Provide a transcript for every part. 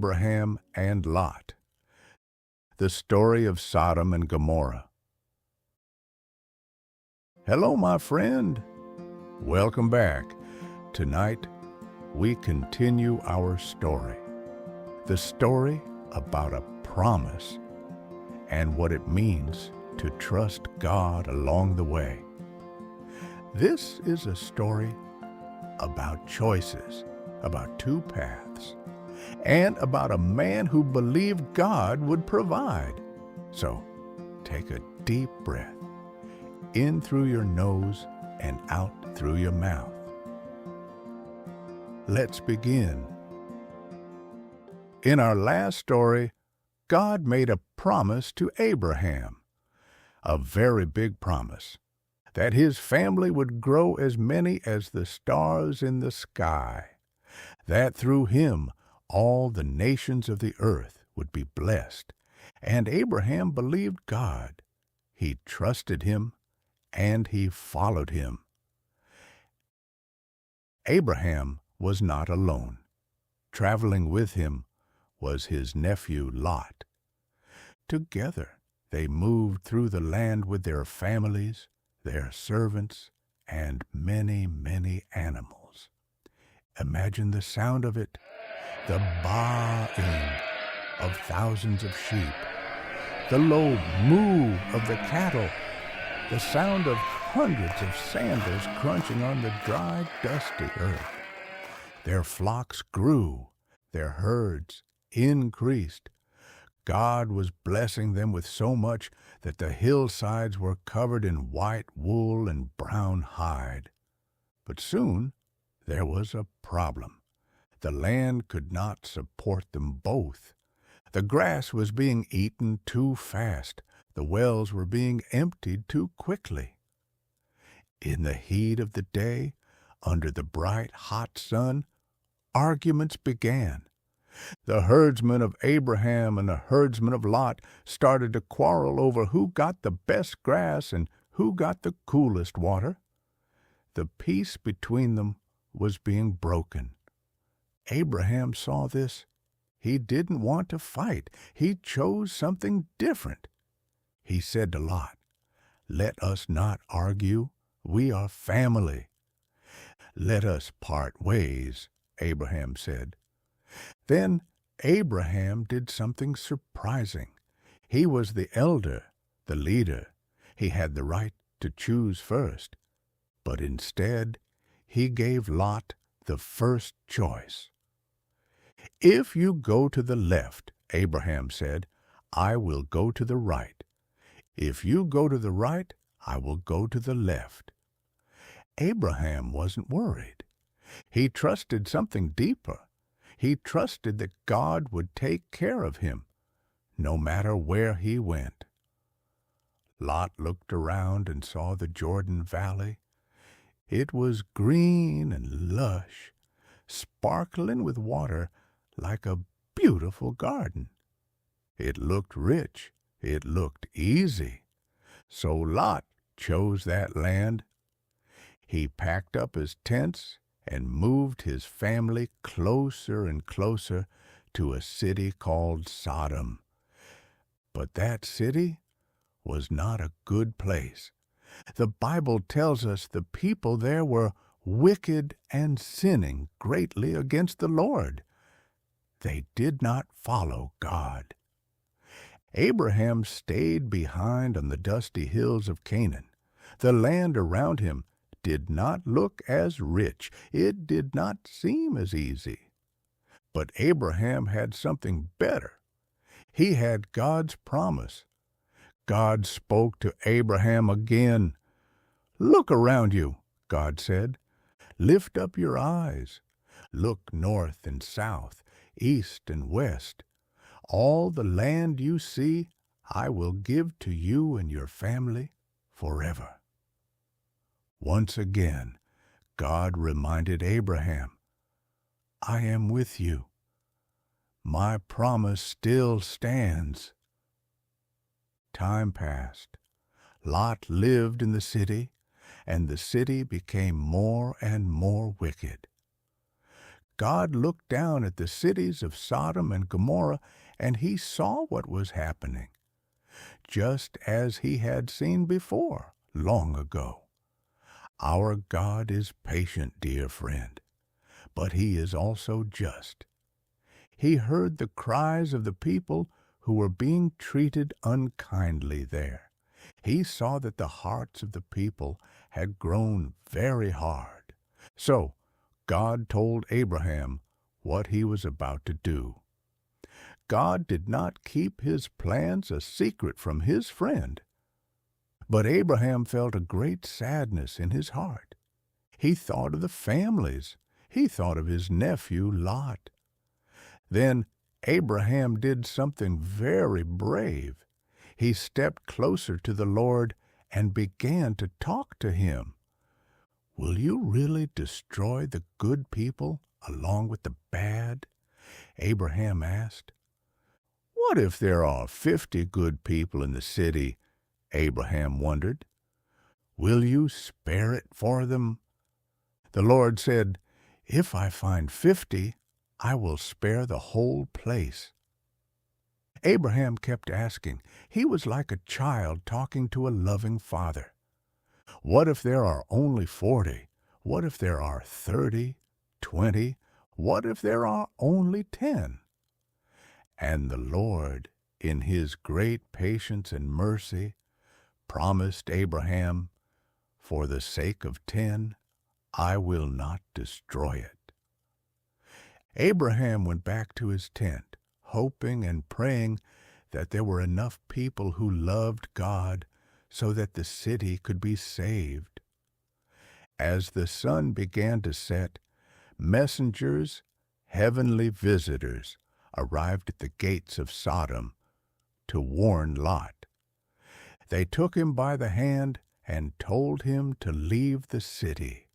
Abraham and Lot. The story of Sodom and Gomorrah. Hello, my friend. Welcome back. Tonight, we continue our story. The story about a promise and what it means to trust God along the way. This is a story about choices, about two paths, and about a man who believed God would provide. So, take a deep breath, in through your nose and out through your mouth. Let's begin. In our last story, God made a promise to Abraham, a very big promise, that his family would grow as many as the stars in the sky, that through him all the nations of the earth would be blessed. And Abraham believed God. He trusted him, and he followed him. Abraham was not alone. Traveling with him was his nephew Lot. Together they moved through the land with their families, their servants, and many, many animals. Imagine the sound of it, the baa-ing of thousands of sheep, the low moo of the cattle, the sound of hundreds of sandals crunching on the dry, dusty earth. Their flocks grew, their herds increased. God was blessing them with so much that the hillsides were covered in white wool and brown hide. But soon there was a problem. The land could not support them both. The grass was being eaten too fast. The wells were being emptied too quickly. In the heat of the day, under the bright, hot sun, arguments began. The herdsmen of Abraham and the herdsmen of Lot started to quarrel over who got the best grass and who got the coolest water. The peace between them was being broken. Abraham saw this. He didn't want to fight. He chose something different. He said to Lot, "Let us not argue. We are family." "Let us part ways," Abraham said. Then Abraham did something surprising. He was the elder, the leader. He had the right to choose first. But instead, he gave Lot the first choice. "If you go to the left," Abraham said, "I will go to the right. If you go to the right, I will go to the left." Abraham wasn't worried. He trusted something deeper. He trusted that God would take care of him, no matter where he went. Lot looked around and saw the Jordan Valley. It was green and lush, sparkling with water like a beautiful garden. It looked rich. It looked easy. So Lot chose that land. He packed up his tents and moved his family closer and closer to a city called Sodom. But that city was not a good place. The Bible tells us the people there were wicked and sinning greatly against the Lord. They did not follow God. Abraham stayed behind on the dusty hills of Canaan. The land around him did not look as rich. It did not seem as easy. But Abraham had something better. He had God's promise. God spoke to Abraham again. "Look around you," God said. "Lift up your eyes. Look north and south, east and west. All the land you see, I will give to you and your family forever." Once again, God reminded Abraham, "I am with you. My promise still stands." Time passed. Lot lived in the city, and the city became more and more wicked. God looked down at the cities of Sodom and Gomorrah, and he saw what was happening, just as he had seen before, long ago. Our God is patient, dear friend, but he is also just. He heard the cries of the people who were being treated unkindly there. He saw that the hearts of the people had grown very hard. So God told Abraham what he was about to do. God did not keep his plans a secret from his friend. But Abraham felt a great sadness in his heart. He thought of the families. He thought of his nephew Lot. Then Abraham did something very brave. He stepped closer to the Lord and began to talk to him. "Will you really destroy the good people along with the bad?" Abraham asked. "What if there are 50 good people in the city?" Abraham wondered. "Will you spare it for them?" The Lord said, "If I find 50, I will spare the whole place." Abraham kept asking. He was like a child talking to a loving father. What if there are only 40? What if there are 30, 20? What if there are only 10? And the Lord, in his great patience and mercy, promised Abraham, "For the sake of 10, I will not destroy it." Abraham went back to his tent, hoping and praying that there were enough people who loved God so that the city could be saved. As the sun began to set, messengers, heavenly visitors, arrived at the gates of Sodom to warn Lot. They took him by the hand and told him to leave the city,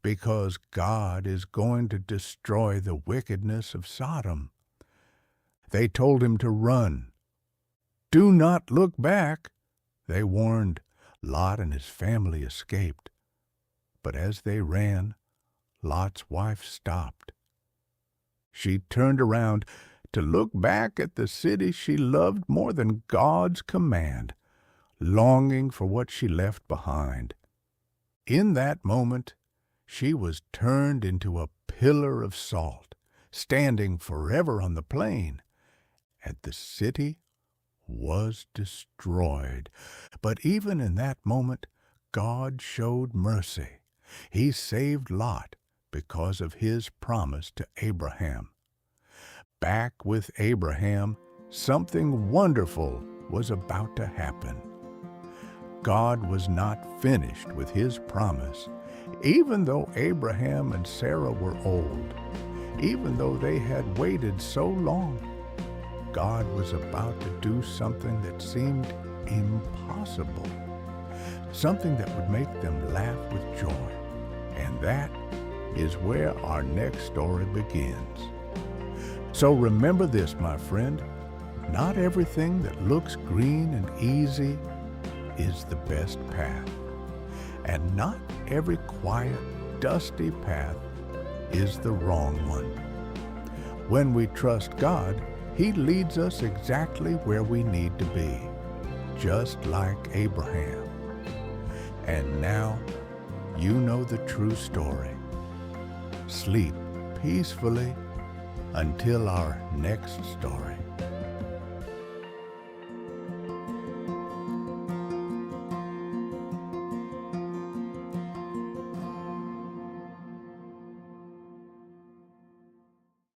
because God is going to destroy the wickedness of Sodom. They told him to run. "Do not look back," they warned. Lot and his family escaped. But as they ran, Lot's wife stopped. She turned around to look back at the city she loved more than God's command, longing for what she left behind. In that moment, she was turned into a pillar of salt, standing forever on the plain, and the city was destroyed. But even in that moment, God showed mercy. He saved Lot because of his promise to Abraham. Back with Abraham, something wonderful was about to happen. God was not finished with his promise, even though Abraham and Sarah were old, even though they had waited so long. God was about to do something that seemed impossible, something that would make them laugh with joy. And that is where our next story begins. So remember this, my friend, not everything that looks green and easy is the best path, and not every quiet, dusty path is the wrong one. When we trust God, He leads us exactly where we need to be, just like Abraham. And now you know the true story. Sleep peacefully until our next story.